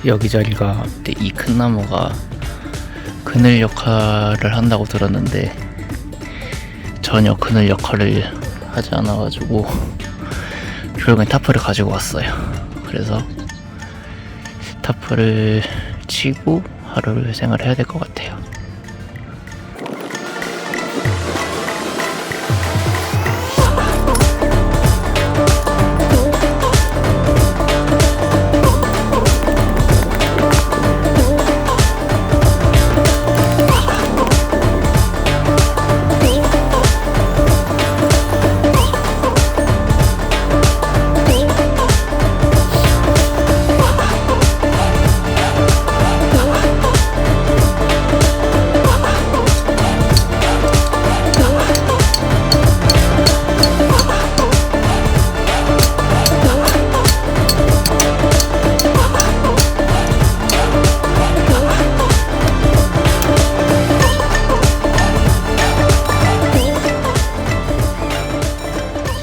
여기 자리가 이 큰 나무가 그늘 역할을 한다고 들었는데 전혀 그늘 역할을 하지 않아가지고 결국엔 타프를 가지고 왔어요. 그래서 타프를 치고 하루를 생활해야 될 것 같아요.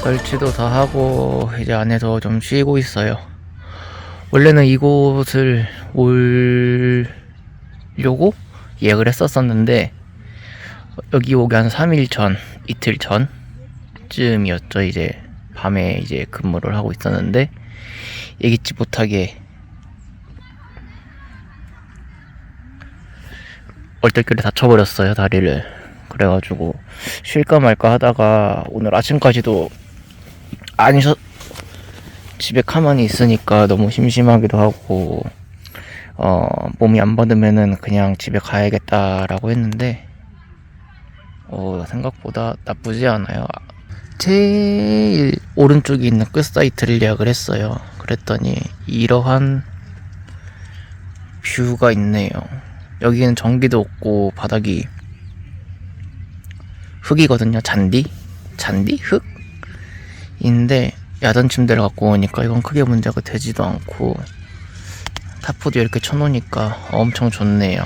설치도 다 하고 이제 안에서 좀 쉬고 있어요. 원래는 이곳을 오려고 예약을 했었었는데 여기 오기 한 3일 전, 이틀 전쯤이었죠. 이제 밤에 이제 근무를 하고 있었는데 예기치 못하게 얼떨결에 다쳐버렸어요, 다리를. 그래가지고 쉴까 말까 하다가 오늘 아침까지도 집에 가만히 있으니까 너무 심심하기도 하고 몸이 안 받으면은 그냥 집에 가야겠다라고 했는데 생각보다 나쁘지 않아요. 제일 오른쪽에 있는 끝 사이트를 예약을 했어요. 그랬더니 이러한 뷰가 있네요. 여기는 전기도 없고 바닥이 흙이거든요. 잔디? 흙인데 야단 침대를 갖고 오니까 이건 크게 문제가 되지도 않고 타프도 이렇게 쳐놓으니까 엄청 좋네요.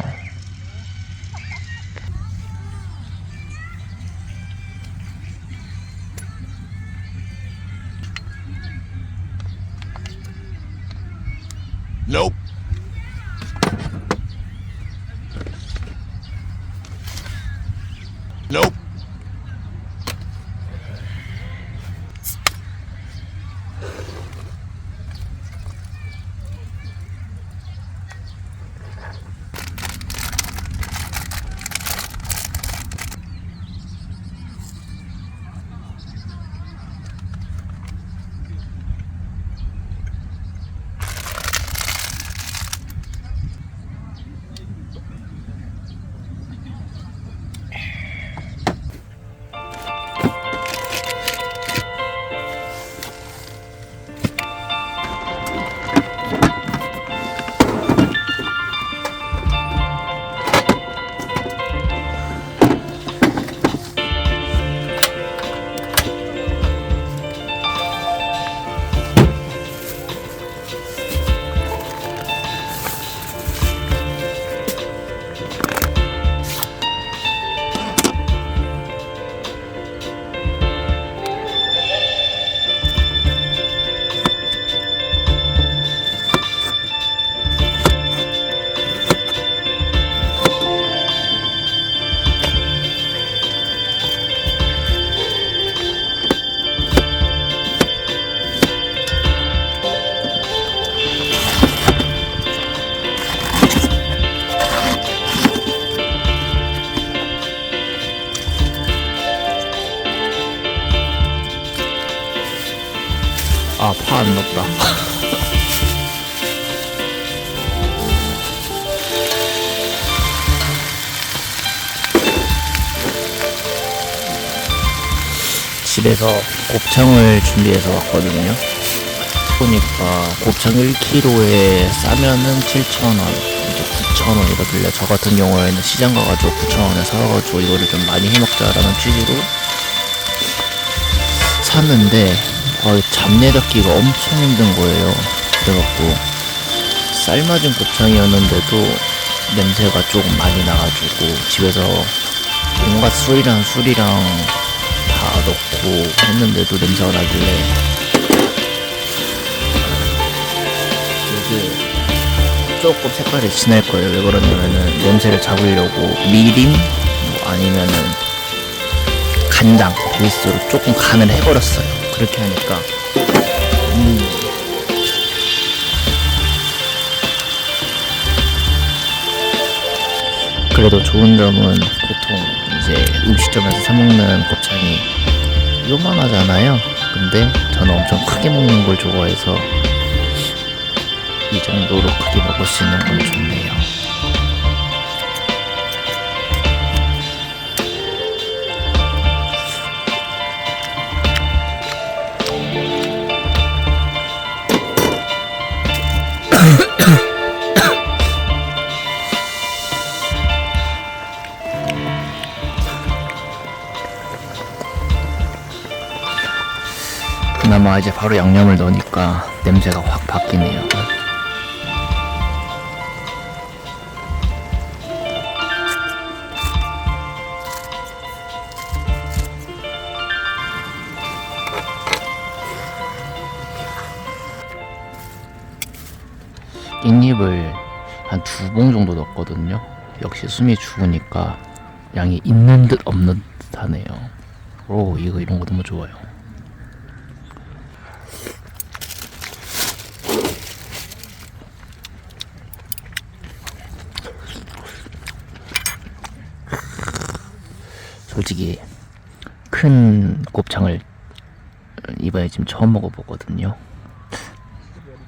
Nope. Nope. 아, 파 안 넣었다. 집에서 곱창을 준비해서 왔거든요. 보니까 곱창 1kg에 싸면은 7,000원, 이제 9,000원 이러길래 저 같은 경우에는 시장 가가지고 9,000원에 사가지고 이거를 좀 많이 해먹자라는 취지로 샀는데 잡내 잡기가 엄청 힘든 거예요. 그래갖고 삶아진 곱창이었는데도 냄새가 조금 많이 나가지고 집에서 온갖 술이랑 다 넣고 했는데도 냄새가 나길래 조금 색깔이 진할 거예요. 왜 그러냐면은 냄새를 잡으려고 미림 뭐 아니면은 간장 베이스로 조금 간을 해버렸어요. 그렇게 하니까 그래도 좋은 점은 보통 이제 음식점에서 사 먹는 곱창이 요만하잖아요. 근데 저는 엄청 크게 먹는 걸 좋아해서 이 정도로 크게 먹을 수 있는 건 좋네요. 그나마 이제 바로 양념을 넣으니까 냄새가 확 바뀌네요. 깻잎을 한 2봉 정도 넣었거든요. 역시 숨이 죽으니까 양이 있는 듯 없는 듯 하네요. 오, 이런 거 너무 좋아요. 솔직히 큰 곱창을 이번에 지금 처음 먹어보거든요.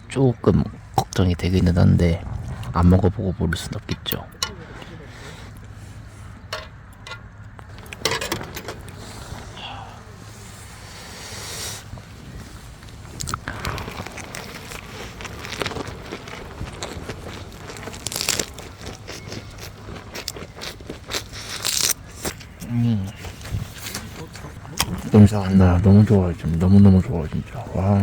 조금 걱정이 되기는 한데 안 먹어보고 모를 순 없겠죠. 냄새가 안 나요. 너무 좋아요. 지금 너무너무 좋아요. 진짜. 와.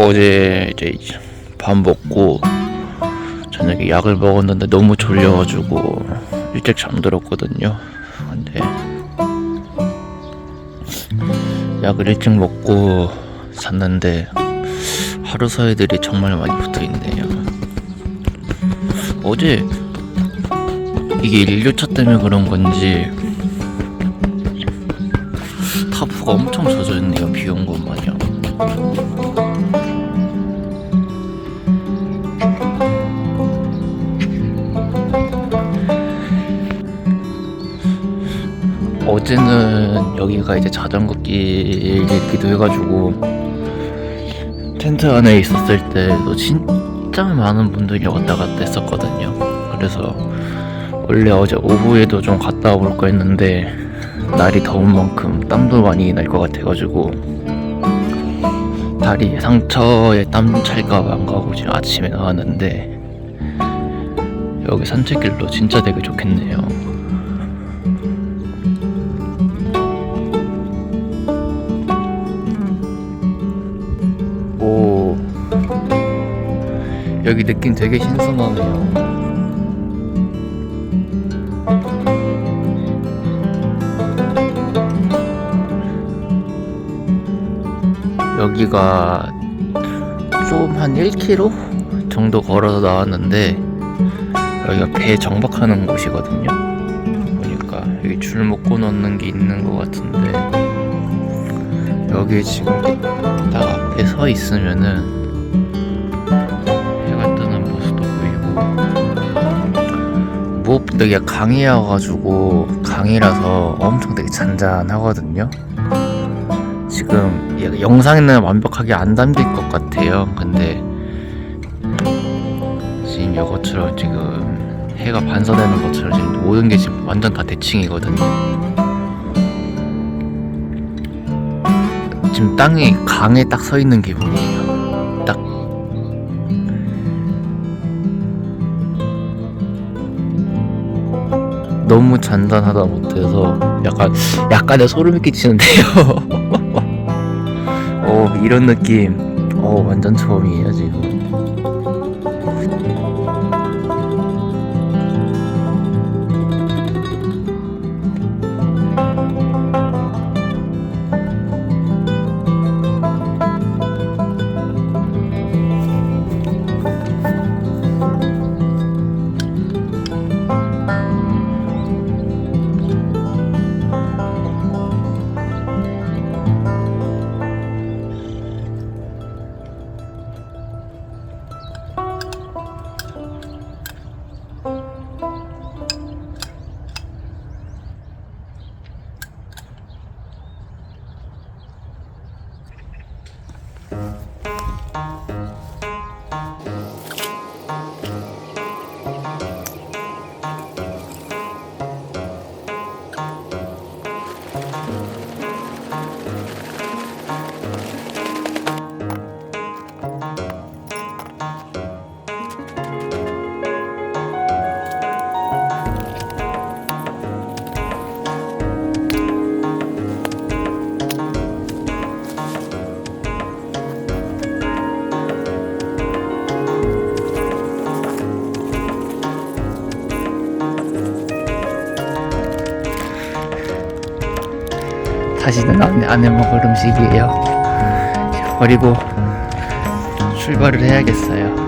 어제 이제 밥 먹고 저녁에 약을 먹었는데 너무 졸려가지고 일찍 잠들었거든요. 근데 약을 일찍 먹고 잤는데 하루 사이들이 정말 많이 붙어있네요. 어제 이게 일교차 때문에 그런 건지 타프가 엄청 젖어있네요. 비 온 것 마냥. 어제는 여기가 이제 자전거 길이기도 해가지고 텐트 안에 있었을 때도 진짜 많은 분들이 왔다 갔다 했었거든요. 그래서 원래 어제 오후에도 좀 갔다 올까 했는데 날이 더운 만큼 땀도 많이 날 것 같아가지고 다리 상처에 땀 찰까봐 안 가고 지금 아침에 나왔는데 여기 산책길도 진짜 되게 좋겠네요. 오, 여기 느낌 되게 신선하네요. 여기가 좀 한 1km 정도 걸어서 나왔는데 여기가 배 정박하는 곳이거든요. 보니까 여기 줄 묶고 놓는 게 있는 것 같은데 여기 지금 딱 앞에 서 있으면은 해가 뜨는 모습도 보이고 무엇보다 이게 강이어가지고 강이라서 엄청 되게 잔잔하거든요. 지금 영상에는 완벽하게 안 담길 것 같아요. 근데 지금 이것처럼 지금 해가 반사되는 것처럼 지금 모든 게 지금 완전 다 대칭이거든요. 지금 땅이 강에 딱 서 있는 기분이에요. 딱 너무 잔잔하다 못해서 약간의 소름이 끼치는데요. 이런 느낌 완전 처음이에요 지금. 다시는 안 해먹을 음식이에요. 버리고 출발을 해야겠어요.